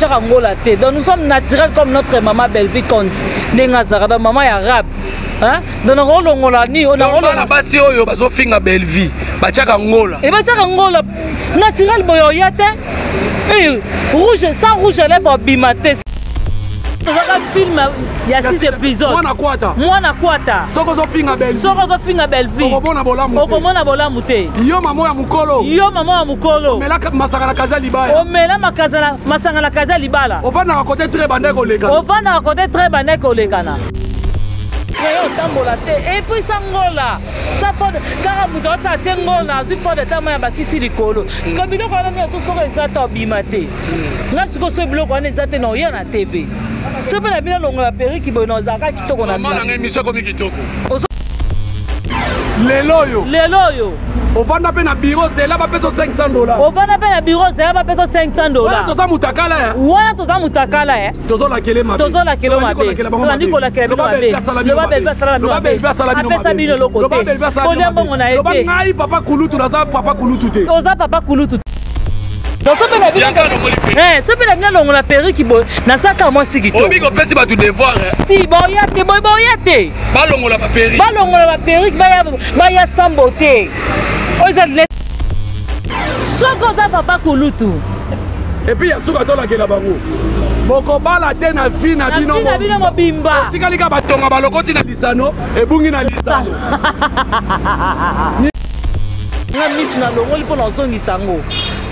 Donc nous sommes naturels comme notre maman Belleville Conte. Nengazara, maman arabe. Hein? Donc on a ni on a la basi oyo bazo finga Belleville. Bachaka ngola. Et bachaka ngola naturel boyoyate. Rouge sans rouge lèvres bimate. Un film, il y a 6 épisodes. Moi na kwata. Soko zo finga Belleville. Soko zo finga Belleville. Okomona bolamu. Okomona bolamu te. Yo maman ya mukolo. Yo maman ya mukolo. Mela masanga na kaza libala. O mela masanga na kaza libala. Ovana à côté très bande kolekana. Ovana à côté très bande kolekana. Et puis sangola ça faut car muto ta tengola il faut de tama bakisi likolo ce que biloko na to so ezata bimate na ce que ce biloko na ezata no ya na TV ce pe la bila longola periki bono zaka kitoko na mama na émission comme kitoko leloyo ovanda pe na bureau c'est là ba peso $500 ovanda pe na bureau c'est là ba peso $500 wana toza mutakala ya wana toza mutakala ya tozo la kele mabe tozani kola kele mabe le ba belva sala mabe apesa bino lokote olia bongo na ete ngai papa kulutu naza papa kulutu te oza papa kulutu donc ce pe la bino longo la periki bo na saka mo sikito obi ko pesi ba tu devoir si boyate ba longo la periki ba ya sambote oza le soko za papa kulutu et puis ya suka to la kela bango boko bala te na vie na bino mobimba tikali ka batonga balokoti na lisano ebungi na lisano nga misu na longoli mpo na ozongisa ngo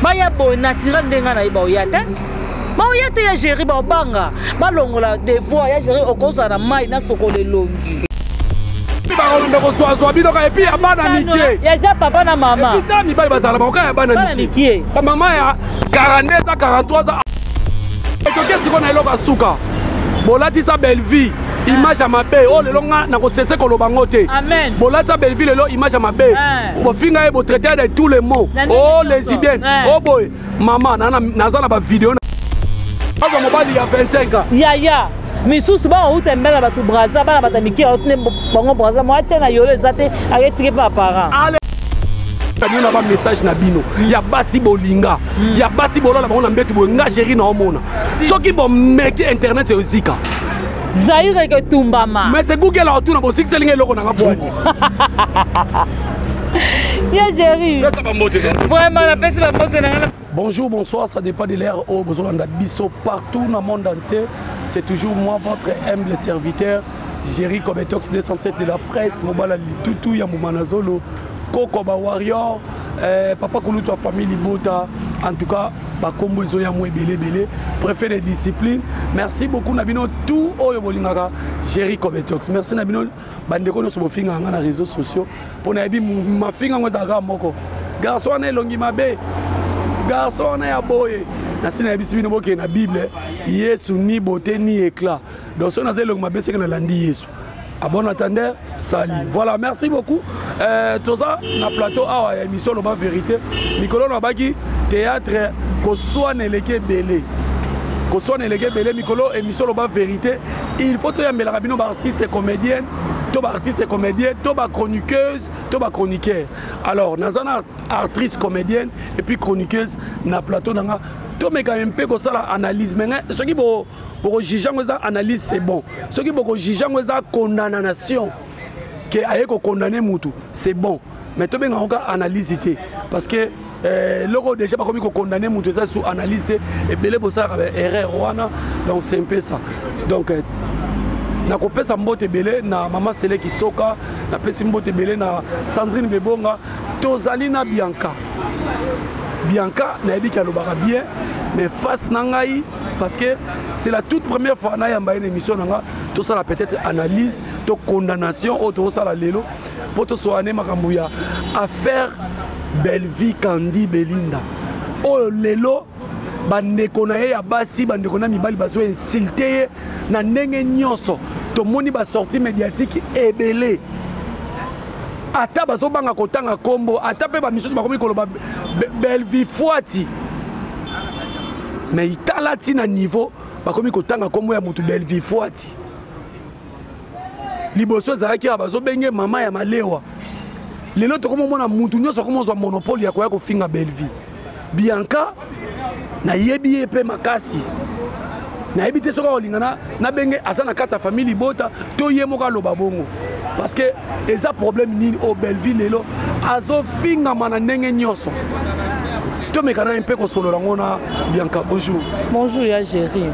baya boye naturel ndenga na ye baoyate baoyate ya géri baobanga balongola devoir ya géri okozala na mai na sokolo elongi bakolombekozwazwa binoka epi ya bana mike ya ja papa na mama epita mibali bazala bakoka ya bana mike bamama ya 42 za 43 za etoke siko na eloko asuka bolatisa Belleville image ya mabe o lelo nga na kosese koloba ngo te bolatisa Belleville lelo image ya mabe bofinga ye botraiter de tous les mots o lesbienne o boye mama naza na bavideo aza mobali ya 25 ans yaya misusu baouta mbela bato braza bana bato miki otune bango braza moatia na yolo eza te aketiki mpe aparent bino na ba message na bino ya basi bolinga ya basi bolola bango na mbetu boye nga géri na omona soki bomeki internet ezika Zaire ke tumbama mais c'est Google la otuna bo sikselinga eloko na ngabwani ya géri vraiment la pesi ba pote na. Bonjour, bonsoir, ça dépend de l'ère au Bozolanda Bisso partout dans le monde entier. C'est toujours moi, votre humble serviteur, Jerry Kobetox 207 de la presse, Mobala Litutu, Yamoumanazolo, Koko Ba Warrior, Papa Kouloutou, famille Libota, en tout cas, Bakombo Zoyamou et Bélé, préfet de discipline. Merci beaucoup, Nabino, tout Oyo Bolingara, Jerry Kobetox. Merci Nabino, Bandeko, nous sommes dans les réseaux sociaux. Pour Nabi, ma fille, on va moko. Garçon, on est longi mabe. Garçon na boye na sina bisi bino boke na Bible Yesu ni beauté ni éclat donc on a zelo mabe c'est que na landi Yesu à bon attendeur sali voilà merci beaucoup tout ça na plateau awa ya émission Loba Vérité Mikolo na baki théâtre ko soane leke belé Mikolo émission Loba Vérité il faut to yambela rabino ba artiste comédienne to ba artiste comédienne to ba chroniqueuse to ba chroniqueur alors nazana actrice comédienne et puis chroniqueuse na plateau nanga to meka mpe ko sala analyse mais ce qui bo juger ngo za analyse c'est bon ce qui bo juger ngo za condamnation que aye ko condamner mutu c'est bon mais to benga nga analyse té parce que loko déjà pas comme condamner mutu ça sous analyse et belé bo ça erreur wana donc c'est un peu ça donc na kopesa mbote belé na maman Sele Kisoka na pesi mbote belé na Sandrine Bebonga tozali na Bianca na yebi ka lobaka bien mais face nangai parce que c'est la toute première fois na yamba une émission nanga tout ça la peut-être analyse to condamnation auto ça la lelo pour to soane makambo ya affaire Belleville Kandi Belinda o lelo bandeko na ye ya basi bandeko na mibali bazo insulter na ndenge nyonso to moni ba sortie médiatique ebele ata bazo banga kotanga kombo ata pe ba misusu bakomi koloba Belleville Fouati mais itala ti na niveau bakomi kotanga kombo ya mutu Belleville Fouati liboso ezalaki ya bazo benge mama ya malewa lelo tokomona mutu nyonso komonzwa monopole ya koya kofinga Belleville Bianca na yebi pe makasi na habité soka olingana na benge asana kata famille bota to yemoka loba bongo parce que eza problème nini au Belleville lelo azo finga mana ndenge nyoso to mekana un peu ko solo ngona Bianca bonjour ya Géry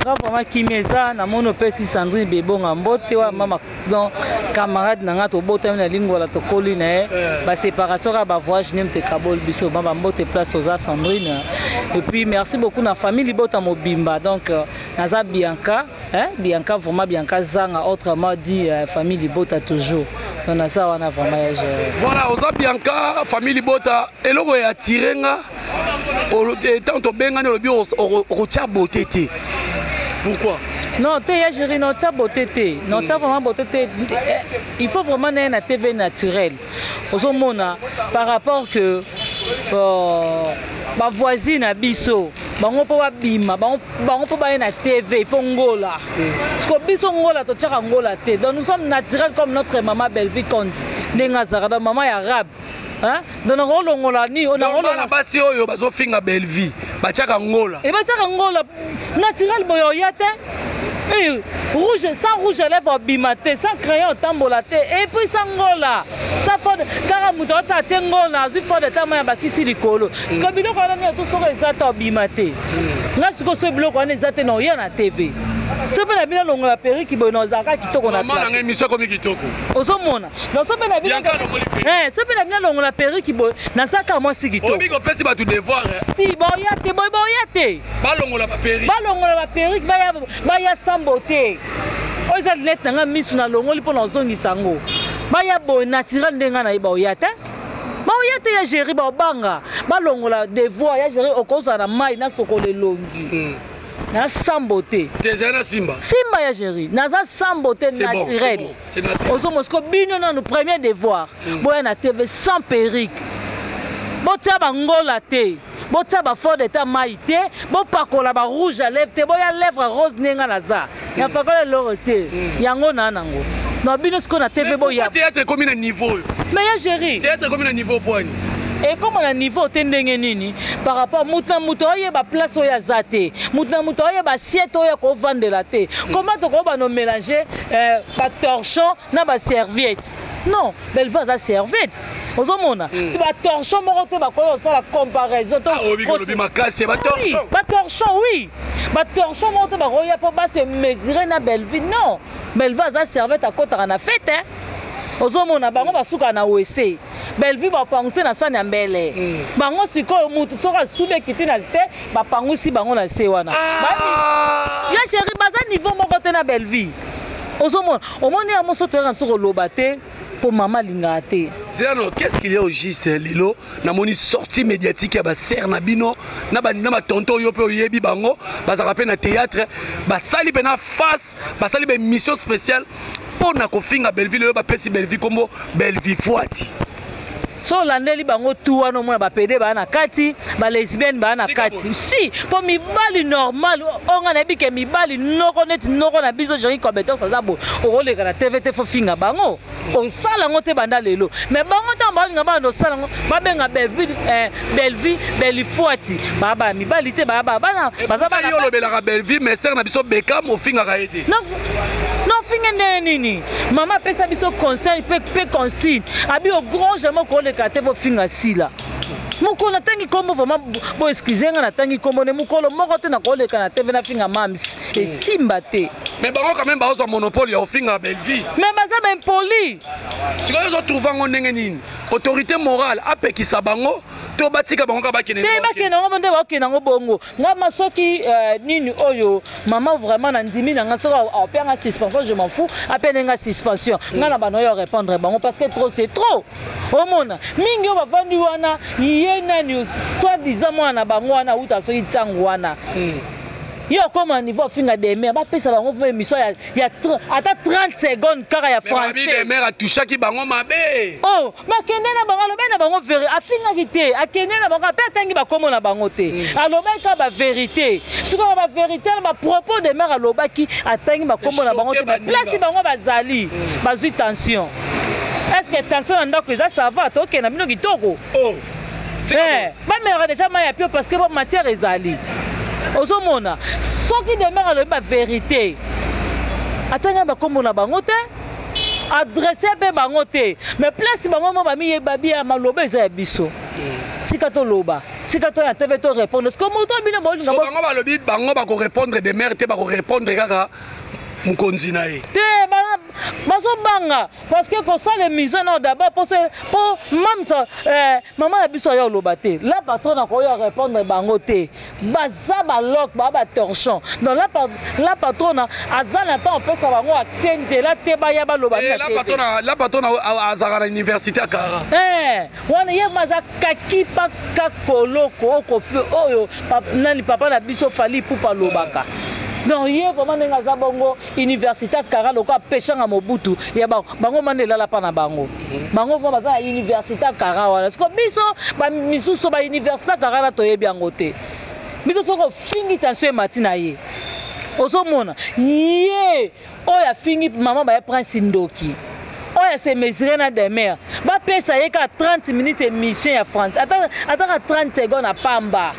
nga vraiment kimeza na mono pesi Sandrine Bebonga mbote wa mama donc camarade nanga to bota na lingwa to koli na ba séparation ba voyage nem te kabol biso ba mbote place aux Sandrine et puis merci beaucoup na famille bota mobimba donc naza Bianca Bianca vraiment Bianca zanga autrement dit famille bota toujours on a ça on a vraiment voilà aux Bianca famille bota eloko ya tirenga tant to benga no bi o tia beauté. Pourquoi? Non, tu es Géry, non, tu as beauté. Non, tu as vraiment beauté. Il faut vraiment une TV naturelle. Par rapport que ma voisine a biso, on peut pas bima, on peut pas une TV, il faut ngola. Parce que biso ngola, tu as ngola té. Donc nous sommes naturels comme notre maman Belleville Kondi. Nenga maman arabe. Hein? Donc on a ni on a on basi oyo bazo finga Belleville bachaka ngola et bachaka ngola naturel boyo yate rouge sans rouge lèvres bimaté sans crayon tambolaté et puis sans ngola ça faut car muto ta tengola il faut de tama ya bakisi likolo parce que biloko na tout so ezata bimaté ngasuko so biloko na ezata no ya na TV. C'est pas la bien longue la péri qui bonne zaka qui toko na maman na émission comme qui toko ozomona non c'est pas la bien c'est pas la bien longue la péri qui bonne na zaka moi si qui toko obi ko pesi ba tout devoir si boyate ba longue la péri ba ya samboté oza net nga misu na longo lipo na zongi sango ba ya bo naturel ndenga na boyate boyate ya Géry ba banga ba longo la devoir ya Géry okoza na mai na sokole longi na samboté tezana simba ya Géry naza samboté naturel ozo mosko bino na nos premiers devoirs boya na TV sans perruque botia bangola te botia ba fond d'état maïté bo pakola ba rouge à lèvres te boya lèvres rose nenga naza ya pakola loroté yango nanango no bino sko na TV boya théâtre comme un niveau mais ya Géry théâtre comme un niveau point. Et comme on a niveau tendenge nini par rapport à muta oye ba place oya zate muta oye ba assiette oya ko vendre la té comment to ko ba no mélanger ba torchon na ba serviette non Belleville za serviette ozomona ba torchon moko te ba ko ça la comparaison to ba torchon oui ba torchon moko te ba roya po ba se mesurer na Belleville non Belleville za serviette à kota na fête hein ozomona bango basuka na WC Belleville ba pangusi na sani ya mbele bango sikoyo mutu soka sube kiti na zite ba pangusi bango na se wana ya Géry baza niveau moko te na Belleville ozomona omoni ya moso to ya soko lobate pour maman lingate Zéano, qu'est-ce qu'il y a au juste lilo na moni sortie médiatique ya ba ser na bino na ba tonto yo pe oyebi bango baza rappel na théâtre ba sali bena face ba sali be mission spéciale pour na kofinga Belleville yo ba pesi Belleville kombo Belleville Fuati so landeli bango tu wana mona ba pede ba na kati ba lesbienne ba na kati si po mibali normal onga na bike mibali noko net noko na biso Géry compétence azabo orole kana TVT fo finga bango o sala ngote banda lelo mais bango ta balinga ba no sala ngo ba benga Belleville Fuati baba mibali te baba bana bazaba yo lobela Belleville mais ser na biso Beckham o finga ka ete non finga nini maman pesa biso conseil pe consigne abi au grand jamais ko le kate bo finga sila mukolo tangi kombo vraiment bo excusez nga na tangi kombo ne mukolo moko te na ko le kana TV na finga mams et simba te mais bango quand même ba ozo monopole ya finga Belleville mais baza ben poli si ko zo trouver ngo ndenge nini autorité morale apekisa bango to batika bango ka bakene te bakene ngo nde bakene ngo bongo ngama soki nini oyo maman vraiment na ndimi na nga soka opéra suspension je m'en fous appelle nga suspension nga na bano yo répondre bango parce que trop c'est trop omona mingi o bavandi wana yena ni soit disant mwana bango wana uta so itsango wana yo comme niveau finga des mères ba pesa bango vuma émission ya ata 30 secondes kaka ya français mais des mères atusha ki bango mabe oh makende na bango lobe na bango vérité afinga kité akende na bango pe tangi ba komo na bango te aloba ka ba vérité siko ba vérité ba propos des mères aloba ki atangi ba komo na bango te place bango bazali bazui tension est-ce que tension na ndako eza ça va to kena bino kitoko oh ba mère déjà maya pio parce que ba matière ezali ozomona soki demer alobi bavérité atanga bakombo na bango te adresse mpe bango te mais place bango mo bamiyeba bia maloba eza ya biso tika toloba tika to ya tv to répondre parce que moto bino bolinga bango balobi bango bakorépondre demer te bakorépondre kaka mokonzi na ye te bazobanga parce que kosala émission na d'abord po mamsa mama na biso ya oloba te la patronne akoya répondre bango te baza balok ba torchon donc la patronne aza na temps opesa bango accent la te baya baloba la patronne azaka na université ya Kara wana ye maza kaki paka koloko okofi oyo nani papa na biso fali pupa lobaka donc hier vraiment ndenge aza bongo université Kara loko apeshanga mobutu ya bango mandela la pana bango bango vraiment baza université Kara wana siko biso ba misuso ba université Kara la toyebi yango te biso soko fingi tension matina ye ozomona ye oya fingi mama ba prince Ndoki oya se mesurer na demer ba pesa ye ka 30 minutes émission ya France ataka 30 secondes à pamba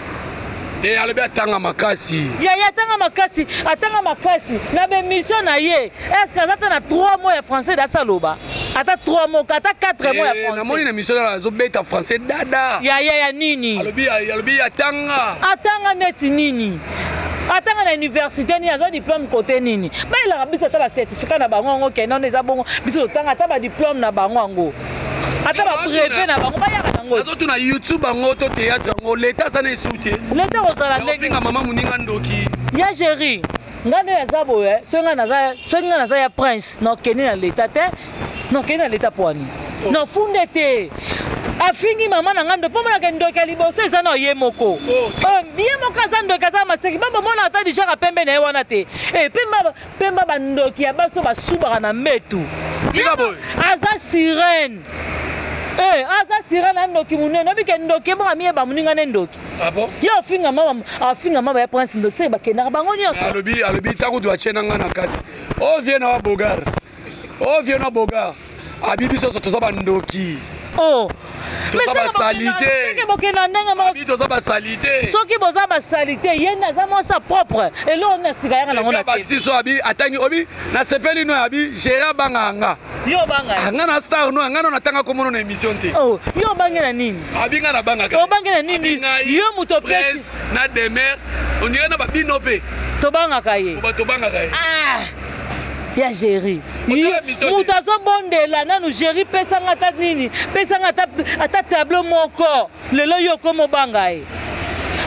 te alobi atanga makasi ya atanga makasi na bémission na ye est-ce que azata na 3 mots ya français da saloba ata 3 mots ata 4 mots ya français na moni na mission na azobeta français dada ya nini alobi atanga neti nini atanga na université ni azo diplôme côté nini ba ila kabisa ata ba certificat na bango ngo kena on eza bongo biso tanga ata ba diplôme na bango ngo ata ba brevet na bango ba yaka nango azotu na YouTube bango to théâtre ngo l'état ça ne soutien l'état osala ndenge nga mama muninga Ndoki ya géri ngane ya zabo songa naza ya prince no keni na l'état te no keni na l'état poani no funde te afingi mama na ngando po mona ke Ndoki liboso eza na ye moko bien moko aza Ndoki aza maseki baba mona ata déjà ka pembe na ye wana te pemba ba Ndoki ya baso basubaka na metu aza sirène aza sirène Ndoki munene obi ke Ndoki mo amiye ba muninga ne Ndoki yo afinga mama ya prince Ndoki se bakenda bango nyonso alobi tango tu achena nga na kati vient na bogar abibi so toza ba Ndoki toza basalite soki boza basalite ye naza mwasa propre elo na sika yaka nango na te abi atangi obi na sepeli no abi gera banganga yo banga anga na star no anga na tanga komono na émission te yo bangela nini abi nga na banga o bangela nini yo muto presse na demer on dirait na babino pe to banga kaye ya géri mutu azobondela nanu géri pesanga ata nini pesanga ata tableau moko lelo yo komobanga ye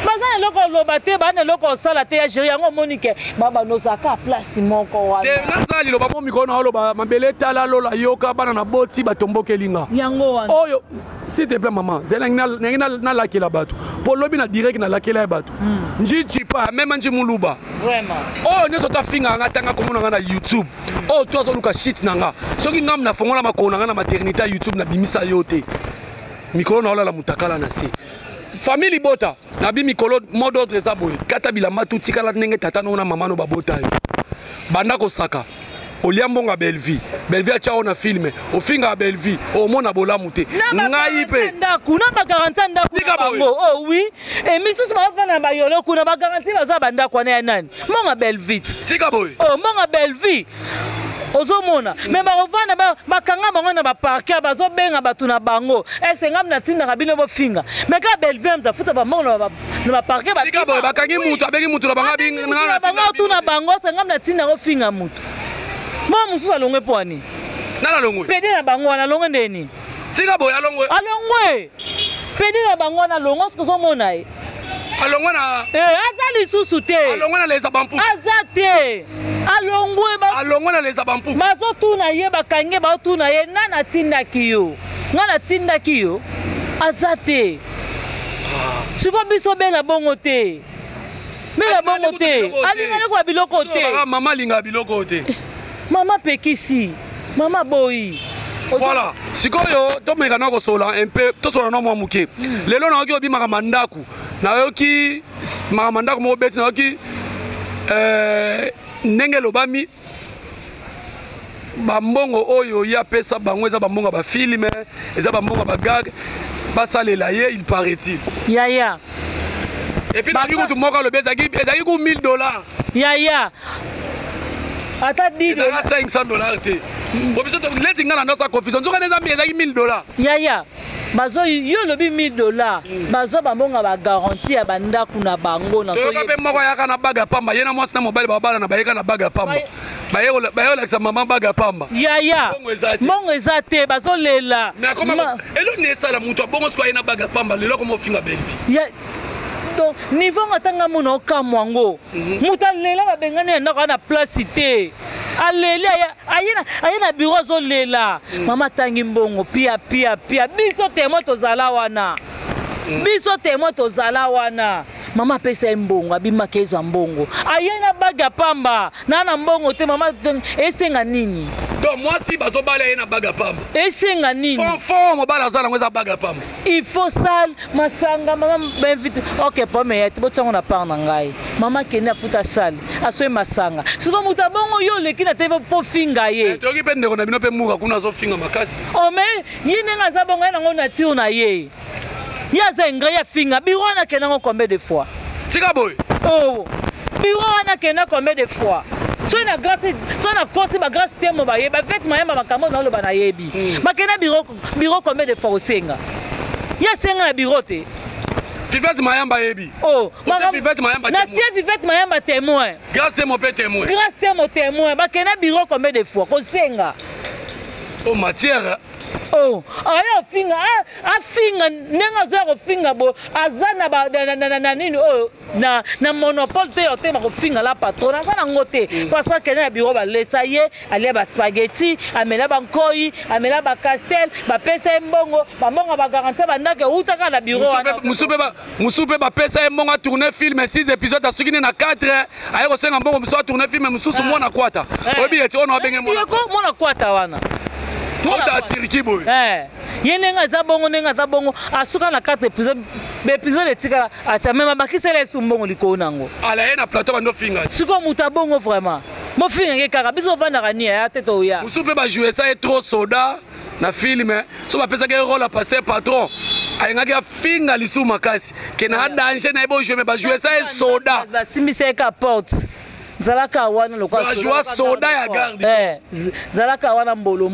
baza eloko oloba te bana eloko osala te ya géri yango omoni ke babanozaka place moko wana te naza liloba mo mikolo na oloba mabele tala lola yoka bana na boti batombokelinga yango wana oyo s'il te plaît maman zelangi na lakela bato po lobi na direct na lakela ya bato nji chipa même nji muluba vraiment oh nyonso tafinga nga tanga komona nga na YouTube oh to azoluka shit nanga soki ngam na fongola makona nga na maternité ya YouTube na bimisa yo te mikolo na olala mutakala na se famille bota na bi mikolo mot d'ordre eza boye kata bilamba tu tikala ndenge tata no na mama no babota yo banda kosaka olia mbonga Belleville atia na filme ofinga Belleville omona bolamu te ngai pe ndaku na ba garantie ndaku bango oui et misusu ba fana ba yolo kuna ba garantie baza banda kwa na nani mbonga Belleville tika boy mbonga Belleville ozomona me bakovanda bakanga bango na baparke bazobenga bato na bango esengam na tinda kabino bofinga me ka Belleville mtafuta bambongo na baparke bakangi mutu abengi mutu na bango tuna bango esengam na tinda kofinga mutu mo mususu alongwe pwani nala longwe pede na bango wana longwe ndeni tika boy alongwe pede na bango wana longwe sikozomona ye alongwe na aza lisusu te alongwe na leza bampu aza te alongwe na leza bampu bazotuna ye bakange baotuna ye nga natindaki yo aza te siko biso benga bongo te alingani kwa biloko te mama alinga biloko te mama pekisi mama boyi voilà sikoyo tomeka na kosola un peu tosola na mwa muke lelo nayoki obimaka mandaku nayoki mandaku moko beti nayoki ndenge lobami bambongo oyo ya pesa bango eza bambongo ba filme eza bambongo ba gag basalela ye il paraît-il yaya Et puis tu moka le bezaki 1000 $. Yaya. Ata 10 $. 500 $. Bon biso to leti ngana na sa confusion. Nzoka neza ezaki 1000 $. Yaya. Bazo yo lobi 1000 $. Bazo bambonga ba garantie ya bandaku na bango na so. Yo kape moko yaka na baga pamba. Yena mwasi na mobile babala na bayeka na baga pamba. Bayo la sa maman baga pamba. Yaya. Mongo ezate bazo lela. Mais comment elo ne sala mutu bongo swa yena baga pamba lelo komo finga belvi. Ya donc niveau ngatanga mona okamwango. Muta lela babengane na na place te. Alele ayena bureau zo lela. Mama tangi mbongo pia biso temo tozala wana. Biso temo tozala wana. Mama pesa mbongo abima kezo mbongo. Ayena baga pamba na mbongo te mama esenga nini? Donc moi si bazo bala yena baga pamba. Esenga nini? Fon mo bala zala ngweza baga pamba. Il faut sal masanga mama m'invite. OK pomme yete botsongo na par na ngai. Mama kena futa sal. Asoe masanga. Souvent mutabongo yo leki na tebe po finga ye. Toki pe ndeko na bino pe muka kuna zo finga makasi. Oh mais yine nga zabongo na ngona tiu na ye. Ya zenga ya finga biwana kena ngo combien de fois? Tika boy. Oh. Biwana kena combien de fois? So na grâce so na kosi ba grâce temo ba ye ba fait mayamba makambo na lo ba na yebi. Makena bureau combien de fois osenga? Ya senga na bureau te. Fifette mayamba yebi. Oh, Fifette mayamba. Na tie Fifette mayamba témoin. Grâce temo pe témoin. Grâce temo témoin. Makena bureau combien de fois kosenga? Oh matière. Oh, aya finga afinga nenga zo finga bo azana ba na nini oh na monopole te ote ma ko finga la patron na ngote parce que na bureau ba lesa ye ale ba spaghetti amela ba nkoi amela ba castel ba pesa mbongo ba mbongo ba garantie ba ndake utaka na bureau musupe ba pesa mbongo tourner film 6 épisodes asukini na 4 ayo ko senga mbongo musupe tourner film mususu mwana kwata obi eti ono abenge mwana kwata wana Mota tiriki boy. Yenenga za bongo asuka na 4 épisodes etika acha même bakisele sumbongo likona nango. Ala yena plateau bando finga. Suko muta bongo vraiment. Mo finga ke kaka biso vanda kani ya teto ya. Musupe ba jouer ça est trop soda na film so ba pesa ke rôle à pasteur patron. Ayenga ke finga lisu makasi. Ke na danger na ebo jouer ba jouer ça est soda. Ba simise ka porte. Zalaka wana lokwa soda ya garde. Zalaka wana mbolo.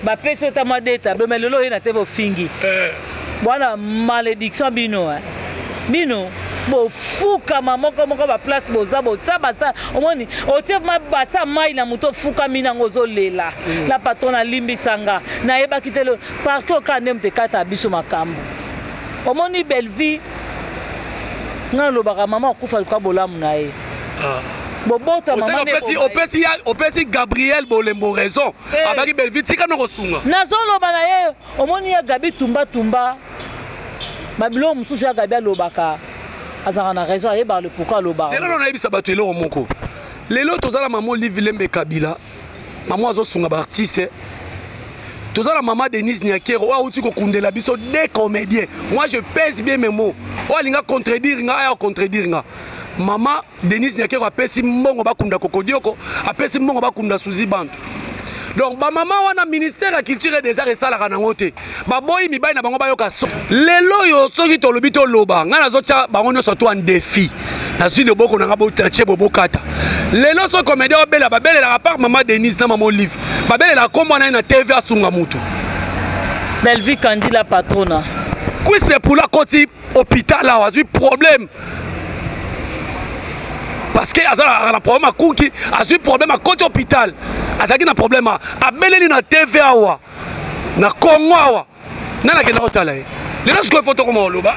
Ba pesa ta madeta be melelo ina tebo fingi. Bwana malédiction bino. Bino bo fuka mamoko moko ba place bozabo tsabasa omoni otie ma basa mai na muto fuka mina ngozo lela. La patrona limbisanga na yeba kitelo parce que kande mte kata biso makambo. Omoni Belvi ngalo baka mama okufa luka bolamu na ye. Bobota mama opesi Gabriel Bolembo raison abaki Belvi tika no kosunga nazolo bana ye omoni ya Gabi tumba babilo mususu ya Gabi alobaka azanga na raison ayeba le pourquoi loba c'est là on a yebisa bato eloko moko lelo tozala maman Livilembe Kabila maman azosunga ba artiste tozala maman Denise Nyakero wa uti ko kundela biso des comédiens moi je pèse bien mes mots o alinga contredire nga Maman Denise Nyakero apesi mbongo bakunda kokodioko apesi mbongo bakunda Suzy Bantu. Donc ba maman wana ministère de la culture et des arts et salaka nango te. Ba boyi mibai na bango bayoka so. Lelo yo soki to lobi to loba nga nazocha bango nyoso to en défi. Na sui le boko nanga bo tache bobo kata. Lelo so comédien obela babele la part maman Denise na maman Olive. Babele la kombo na TV asunga mutu. Belvi Kandi la patrona. Quis le pour la koti hôpital là, a eu problème. Parce que azala problème à Kouki, a eu problème à côté hôpital. Azaki na problème à beleli na TV awa. Na Congo awa. Na na kena otala. Les gens qui photo comme oloba.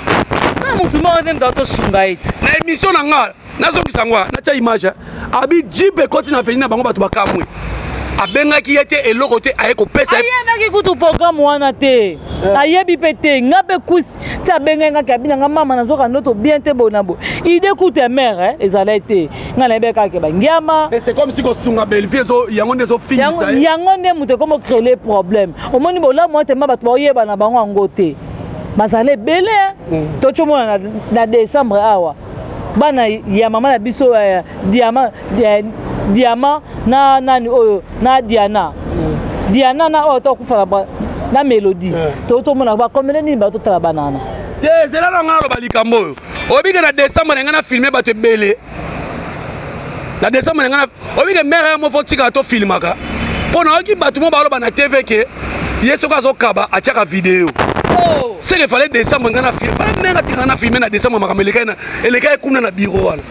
Na mutu mo dem dato sungaiti. Na émission na nga, na zo kisangwa, na cha image. Abi jibe koti na feli na bango batu bakamwe. Abengaki yete eloko te ayeko pesa. Ayebaki kutu programme wana te. Ayebi pete ngabe kusi ta benga kabina nga mama nazoka noto bien te bonabo. Ide kutu mère ezala te. Nga na beka ke bangiama. C'est comme si ko sunga Belvi zo yango nezo fini ça. Yango ne mutu comme créer problème. Omoni bola moi te mabatu oyeba na bango ngote. Bazale belé. To chomona na décembre awa. Bana ya mama na biso diamant na nani oyo na Diana na oyo to kufa na Melody to mona ba komene ni ba to tala banana te zela na ngalo balikambo oyo obike na décembre ngana filmer bato belé na décembre ngana obike mère mo fo tika to filmaka pona oki bato mo balo na TV ke yeso ka zo kaba achaka vidéo c'est qu'il fallait décembre ngana filmer fallait nenga tika na filmer na décembre makameleka na eleka kuna na bureau wana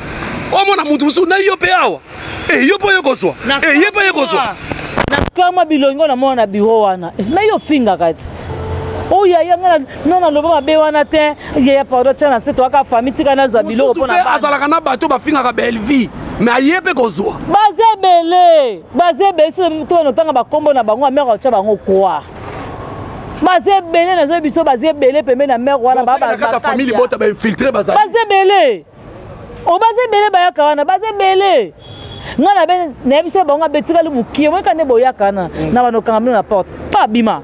o mona mutu musu na yope awa yopo yokoswa yopo yokoswa na kama bilongo na mona bureau wana na yo finga kati oh ya ngana nona lobo mabe wana te ya pardon tana se to aka famille tika na zwa biloko pona ba azalaka na bato ba finga ka belle vie mais ayepe kozwa bazebele to no tanga ba kombo na bango mère cha bango kwa bazebele na zo biso bazebele pembe na mère wana baba ka famille bota ba infiltrer bazebele o bazebele ba yaka wana bazebele ngana ben na biso bango betika lu mukie mo kande boyaka na bano kanga na porte pas bima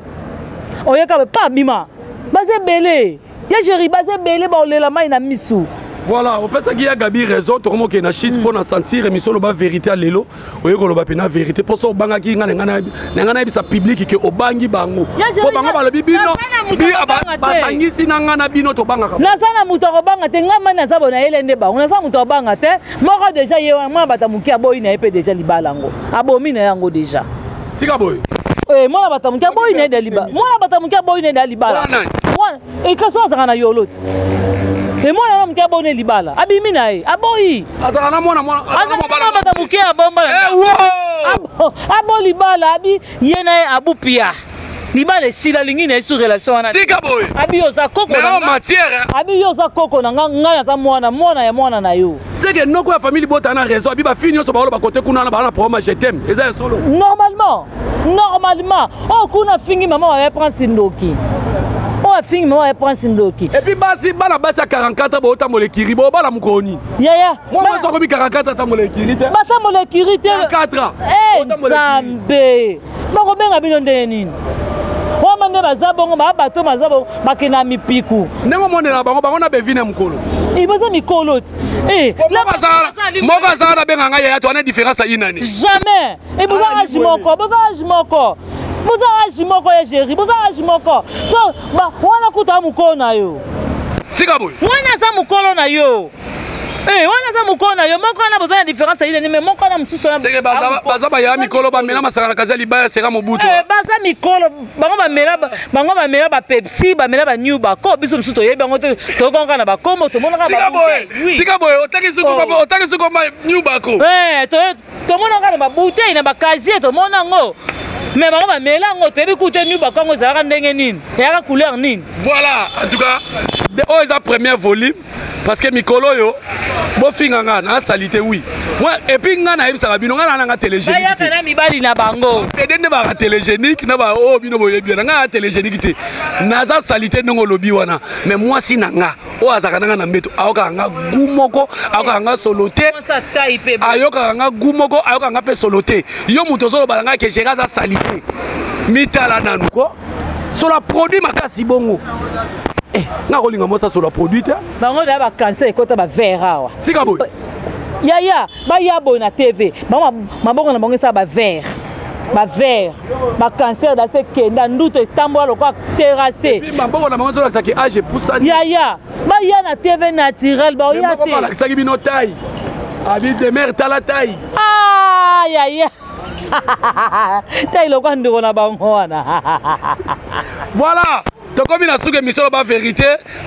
oyeka pas bima bazebele ya jeri bazebele ba olela mai na misu. Voilà, on peut dire Gabi raison, tout le monde qui est shit pour sentir émission la vérité à l'élo, ou que l'on la vérité pour ça banga qui ngana bisa public qui au bangi bango. Pour banga ba le bibino, bi batangi si ngana bino to banga. Na sana muto ko banga te ngama na zabo na elende ba. Na sana muto banga te, moko déjà yewa mwa batamuki aboyi na epe déjà libalango. Abomi na yango déjà. Tika boy. Mwana batamuki aboyi na liba. Mwana batamuki aboyi na libala. Mwana e kaso zakana yolot. Et moi na mkia bonne libala abimi na ye aboyi azala na mwana bala bata mukia bomba abo libala abi yena abupia libala sila lingi na sur relation na tika boy abi yoza koko na matière abi yoza koko na ngana za mwana na yo c'est que noko ya famille bota na raison abi ba fini yo so ba côté kuna na ba problème je t'aime eza solo normalement oh kuna fingi maman va prendre sindoki. Fing moi et prend sindoki. Et puis basi bala basi 44 ba ota molekiri bo bala mukoni. Ya. Moi so ko bi 44 ta molekiri te. Bata molekiri te. 44. Zambe. Bako benga bino ndeni. Wa mande bazabongo ba bato mazabo bakena mipiku. Ndemo monela bango na bevine mukolo. Iboza mikolo. Moko za na benga ngaya ya to ana différence inani. Jamais. Et boza ajimoko. Boza ajimoko ya chéri, boza ajimoko. So, wana kuta mukolo na yo. Tika boy. Wana za mukolo na yo. Wana za mukolo na yo, moko na boza na différence ile mais moko na msusu na. C'est que baza ba ya mikolo ba mena masaka na kaza libaya sera mobutu. Baza mikolo, bango ba mela ba Pepsi, ba mela ba New ba ko biso msusu to yebi bango to konka na ba kombo to mona ka ba. Tika boy, otaki suko ma New ba ko. To mona ka na ba bouteille na ba casier to mona ngo. Mais bango ba mela ngo to yebi kute New ba kongo za ka ndenge nini? Ya ka couleur nini? Voilà, en tout cas, oh ils a premier volume parce que mikolo yo bo finga na salité oui. Moi et puis ngana yebisa ka bino ngana nga télégénique. Ba ya kana mibali na bango. Edende ba télégénique na ba oh bino boye bien nga télégénique te. Naza salité ndongo lobi wana. Mais moi si nanga o azaka na mbeto ayoka nga gumoko ayoka nga soloté. Ayoka nga gumoko ayoka nga pe soloté. Yo muto so balanga ke jera za salité. Mitala nanu ko. Sur la produit makasi bongo. Na kolinga mosa sur la produit te. Bango da ba cancer ekota ba verre awa. Tika boy. Ya ba ya boy na TV. Mabongo na bango sa ba verre. Ba cancer da se kenda nduto tambola lokwa terrassé. Puis mabongo na bango so ki age poussani. Ya ba ya na TV naturel ba ya te. Ba la saki bino taille. Abi de mer tala taille. Ya. Taille lokwa ndiko na bango wana. Voilà. Donc comme il a su que mission la vérité,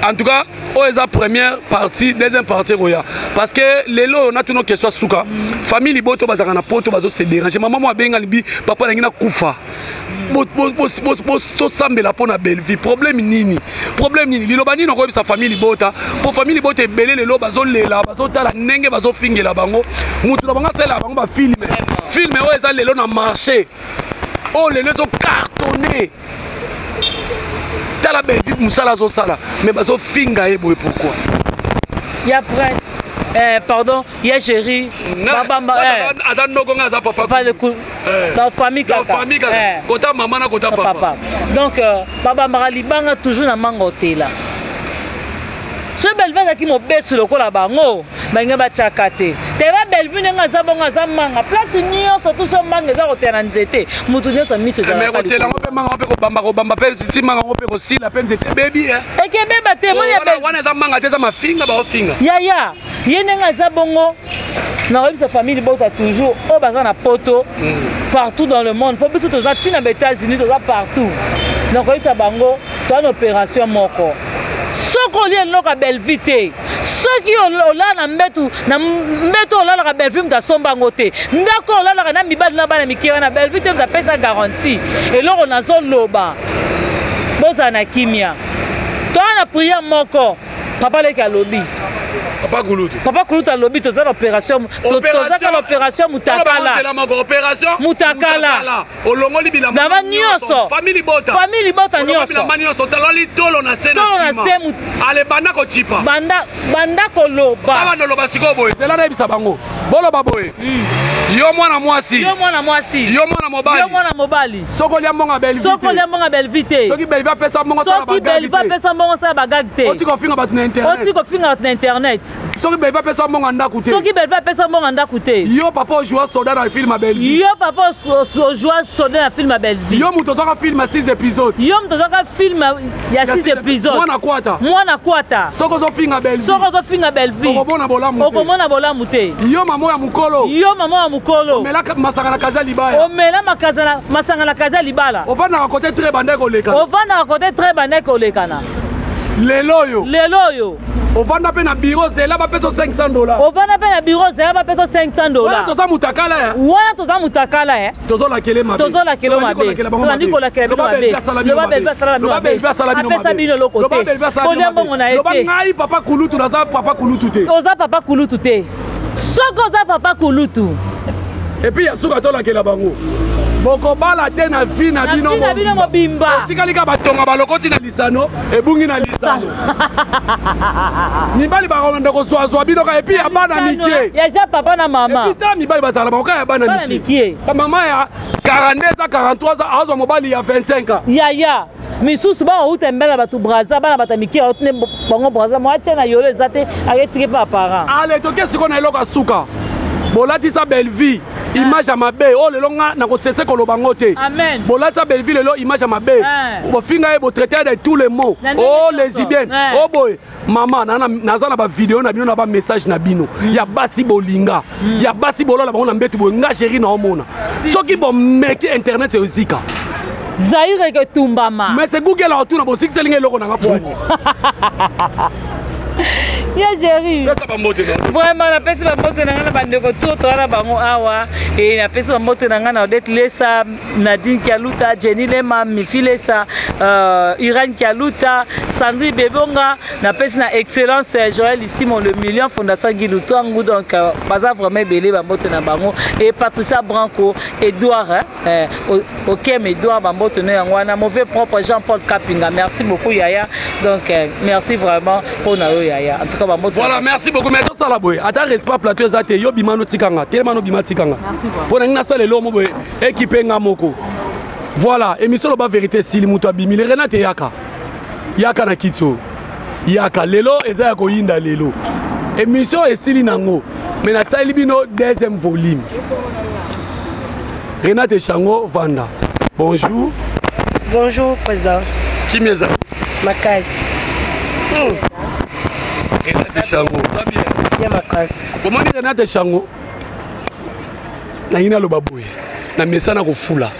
en tout cas, on est la première partie, deuxième partie roya. Parce que les lots on a toutes nos questions souka. Famille liboto bazana poto bazo se déranger. Maman moi benga libi papa ngina kufa. To sambela pona belle vie. Problème nini? Lilobani no ko sa famille libota. Pour famille libota e belé les lots bazo lela, bazo tala nenge bazo fingela bango. Mutu na banga sela bango ba filme. Filme o eza les lots na marché. Oh les lots sont cartonnés. La belle vie musala zo sala mais bazo finga e boy pourquoi ya prince pardon ya chéri baba adan noko nga za papa le coup dans famille kaka kota maman na kota papa donc baba maralibanga toujours na mango tela ce belle vase qui mo besu lokola bango bange ba chakate te ba Bellevue nga za bonga za manga place nyonso tout so manga za kotena nzete mutu nyonso miso za mais kotela ngo pe manga pe ko bamba pe ti manga ngo pe ko sila pe nzete baby eke beba te mo ya wana za manga te za mafinga ba ofinga ya yene nga za bongo na sa famille bota toujours au bazar na poto partout dans le monde pour biso toza tina aux États-Unis toza partout donc ça bango c'est une opération moko soko li loka Bellevue te soki ola na mbetu ola la Bellevue mta somba ngote ndako ola na mibali na bana mikiwa na Bellevue te mta pesa garantie et loko nazo loba boza na kimia to na prière moko papa le kalobi Papa Kulutu a lobby toza l'opération l'opération Mutakala Mutakala olongoli bilamba na nyoso famille bota nyoso nyoso talali tolo na sema ale banda ko chipa banda koloba banda loba siko boye zela na bisa bango bolo baboye yo mwana mwasi yo mwana mobali soko lia monga Bellevue te soki Bellevue apesa mongo sala bagage te oti ko finga batu na internet soki Bellevue apesa mongo ndako te yo papa joueur soldat na film Bellevue yo muto zoka film 6 épisodes ya 6 épisodes mwana kwata soko zo finga Bellevue okomona bolamu te yo mama ya mukolo omela masanga na kaza libaya masanga na kaza libala ovanda côté très bande kolekana lelo yo ovanda pe na bureau zela ba peso $500 ovanda pe na bureau zela ba peso $500 wana toza mutakala tozo la kele mabe tozandi kola kele mabe apesa bino lokote olembo na ete ngai papa Kulutu naza papa Kulutu te oza papa Kulutu te soko za papa Kulutu et puis ya suka tolakela bango bokobala te na vi na bino mobimba tikalika batonga balokoti na lisano ebungi na lisano mibali bakonde kozwazwa bino ka et puis ya bana mike ya ja papa na mama et puis ta mibali bazala bakoka ya bana mike ba mama ya 42 à 43 ans azwa mobali ya 25 ans ya misusu ba utembela batu braza bana batamiki otne bango braza mwache na yolo ezate aketike pa parent ale toke siko na eloko asuka bolatisa Bellevue image ya mabe o lelo nga na kosese koloba ngo te amen bolatisa Bellevue lelo image ya mabe bofinga ye botraiter de tous les mots o lesbienne o boy mama naza na ba video na bino na ba message na bino ya basi bolinga ya basi bolola bango na mbetu boye nga chérie na omona soki bomeki internet ezika Zaire ke tumbama mais c'est Google la retourna bo sikselinga eloko na nga poani ya chérie vraiment la pesi ba mbote na nga na bandeko tout toala bango awa et la pesi ba mbote na nga na Odette Lesa Nadine Kialuta Jenny Lema Mifilesa Irene Kialuta Sandri Bebonga na pesi na excellence Joël Isimo le million fondation Gilutangu donc baza vraiment belé ba mbote na bango et Patricia Branco Edouard Okem Edouard ba mbote na yango na mauvais propre Jean-Paul Kapinga merci beaucoup Yaya donc merci vraiment pour na Yaya en tout cas ba mbote voilà merci beaucoup mais to sala boy ata respect plateau za te yo bimano tikanga tellement bima tikanga pour na sala lo mo boy équipe nga moko voilà émission lo ba vérité sili muto abimi le Renate yaka na kitso yaka lelo eza ya koyinda lelo émission esili nango mais na tsali bino deuxième volume Renate Chango Vanda bonjour président qui mieza Makasi Renate Chango ya Makasi comment dire Renate Chango na ina lo baboye na mesana ko fula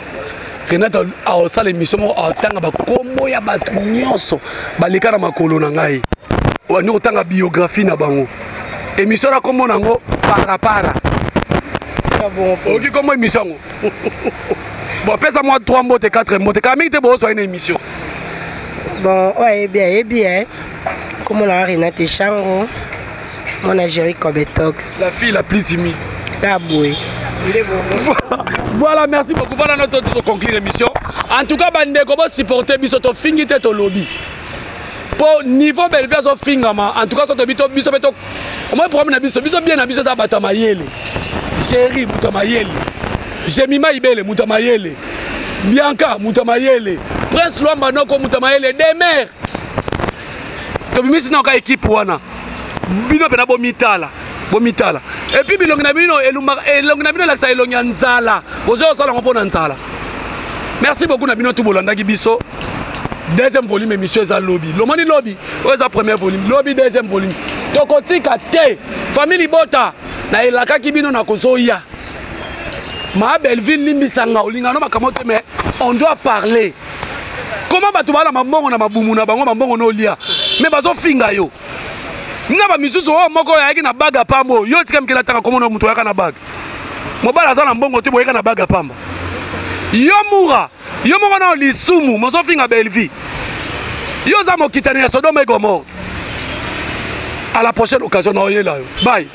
Renate a sala émission a tanga ba kombo ya batu nyonso baleka na makolo na ngai wani otanga biographie na bango émission na kombo nango para oki kombo émission bon pesa moi 3 mbote 4 mbote kamiki te bo so une émission bon ouais bien comme la Renate Chango mon Algérie Kobetox la fille la plus timide taboué. Voilà, merci beaucoup. Voilà notre conclure l'émission. En tout cas, bandeko bo supporter biso to fingi te to lobby. Pour niveau Bellevue so fingama, en tout cas so to biso beto. Moi problème na biso bien na biso ta batamayele. Chérie mutamayele. Jemima Ibele mutamayele. Bianca mutamayele. Prince Luamba noko mutamayele Demer. To bimisi na ka équipe wana. Bino pena bo mitala. bomitala et puis bilongi na bino elongi na bino lakisa elongi ya nzala ozo osala ngo mpona nzala. Merci beaucoup na bino tout bolandaki biso. Deuxième volume émission eza lobby. Lomoni lobby oza premier volume, lobby deuxième volume. Tokotika te famille bota na elakaki bino na kozoya. Ma Belleville limbisanga olingano makamote mais on doit parler. Comment batu bala mambongo na mabumu na bango mambongo no lia. Mais bazo finga yo. Nga ba misusu o moko yaki na baga pambo. Yo tika mkela taka komono mutu yaka na baga. Mobala za na mbongo te boyeka na baga pamba. Yo mura. Yo moko na lisumu mozo finga Belleville. Yo za mokitani ya Sodome et Gomorrhe. À la prochaine occasion na oyela yo. Bye.